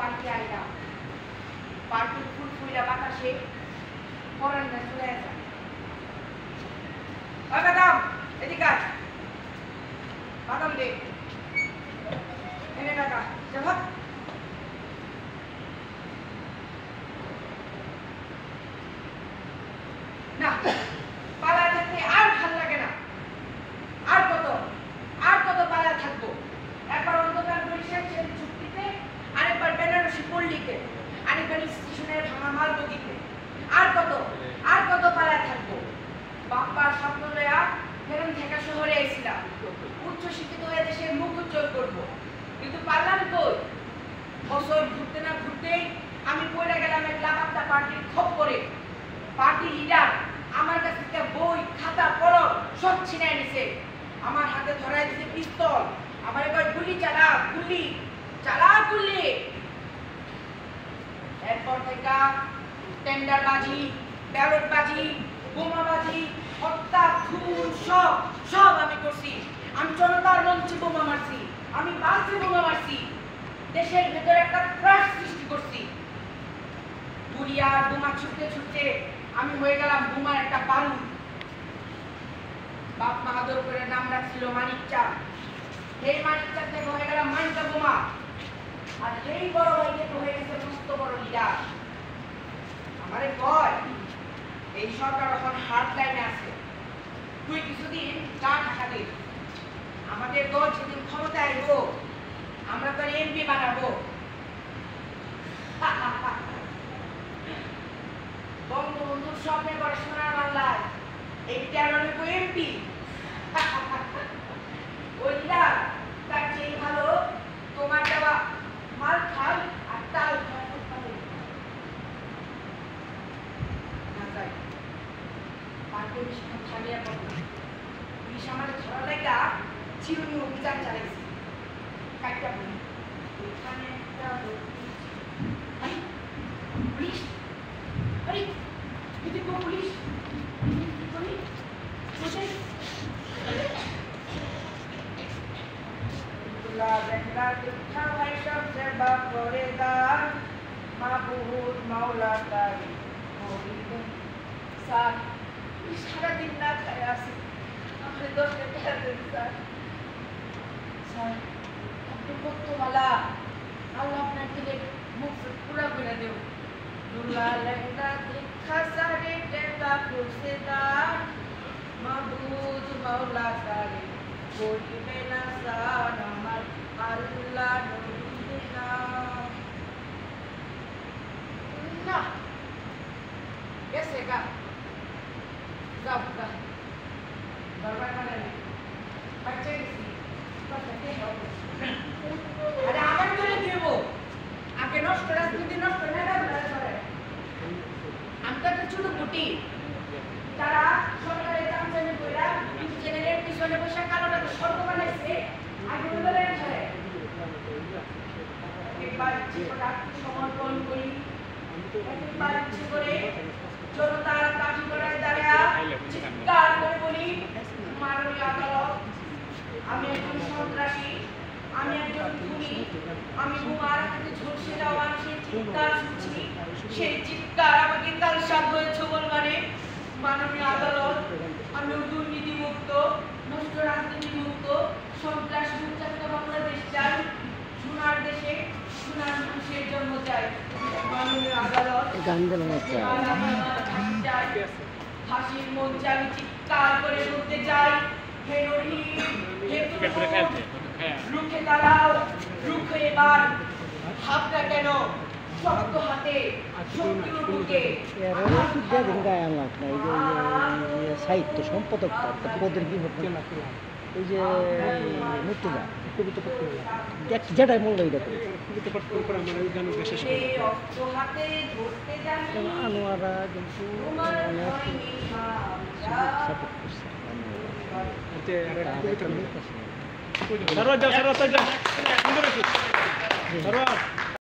Party আইনা পার্টির ফুল ফুইলা বাতাসে পরান না চলে যায়। বাদাম এদিকে আয়, বাদাম দে এনে টাকা যাব না। পালা থাকতে আর ভাল লাগে না। আর কত পালা থাকবো। একবার অন্ধকার বরিশাল ছেড়ে চুক্তিতে, আরেকবার বেনারসি পল্লীতে, আরেকবার স্টেশনের ভাঙা মাল বগিতে। আর কত পালা থাকবো। বাপ্পার স্বপ্ন লয়া ফেরন ঢাকা শহরে আইছিলাম, উচ্চ শিক্ষিত হয়ে দেশের মুখ উজ্জ্বল করবো, কিন্তু পারলাম কই। বছর ঘুরতে না ঘুরতেই আমি পড়ে গেলাম এক লাপাত্তা পার্টির খপ্পরে। পার্টি লিডার আমার কাছ থেকে বই খাতা কলম সব ছিনাই নিছে। আমার হাতে ধরাই দিছে পিস্তল। আমার এবার গুলি চালা গুলি। এরপর থেকে টেন্ডারবাজি, ব্যালটবাজি, বোমাবাজি, হত্যা, খুন সব আমি করছি। আমি জনতার মঞ্চে বোমা মারছি, আমি বাসে বোমা মারছি, দেশের ভেতরে একটা ত্রাস সৃষ্টি করছি। গুলি আর বোমা ছুটতে আমি হয়ে গেলাম বোমার একটা বারুদ। বাপ বাহাদুর করে নাম রাখছিল মানিক চা। সেই মানিক চা থেকে হয়ে গেলাম মানিকা বোমা। আর সেই বড় ভাই থেকে হয়ে গেছে মস্ত বড় লিডার। আমারে কয় এই সরকার এখন হার্ড লাইনে আছে, তুই কিছুদিন চা ঢাকা দে। আমাদের দল যেদিন ক্ষমতায় আসবো আমরা তো এমপি বানাবো। বঙ্গবন্ধুর স্বপ্নে করে সোনার বাংলায় এইটা হলো এমপি। ওইটা তার চেয়ে ভালো তোমার দেওয়া মাল খাই আর তাল পুলিশ আমাদের ধরা লাগা চিরুনি অভিযান চালাইছে। কাইটা বলি এখানে একটা পুলিশ আরে এদিকে পুলিশ সারাদিন না খায় আছে। আমাদের 10 টাকা দেন স্যার। আপনি কত ভালা, আল্লাহ আপনার দিলে মুখ পুরা করে দেব। দুলা লেখা দেখা সারে টেকা খুশিদার মাহবুব মাওলা তারে করিবে না সার আমার আল্লাহ নবীর নাম। না গেছে গা যাও গা দরবার মানে বাচ্চা গেছি আরে আমার করে দেব আগে নষ্ট রাজনীতি নষ্ট না করে। আমি তো একটা ছোট গুটি যারা সরকারের চামচামি কইরা চ্যানেলের পিছনে বসে কালোটা সর্ব বানাইছে। আগে বলে ছাড়ে একবার জীবনটা সমর্পণ করি, একবার ইচ্ছে করে জনতার কাঠি করায় দাঁড়া চিৎকার করে বলি মাননীয় আদালত আমি একজন সন্ত্রাসী, আমি একজন খুনি, আমি বোমার হাতে ঝলসে যাওয়া মানুষের চিৎকার শুনছি। সেই চিৎকার আমাকে কাল সাপ হয়েছে বলবারে মাননীয় আদালত আমি দুর্নীতি মুক্ত, নষ্ট রাজনীতি মুক্ত, সন্ত্রাস মুক্ত বাংলাদেশ চাই। সোনার দেশে সোনার মানুষের জন্ম চাই। মাননীয় আদালত ফাঁসির মঞ্চে আমি চিৎকার করে বলতে চাই হে রহিম হে রুখে দাঁড়াও, রুখে এবার হাতটা কেন শক্ত হাতে শক্তির বুকে। সাহিত্য সম্পাদক পদের বিভক্তি ওই যে মুর্তজা কবিতা পড়তে যেটাই মূল্য এটা করে কবিতা পাঠ করে আমার ওই গান বেশি আনোয়ারা কিন্তু সাপোর্ট করছে।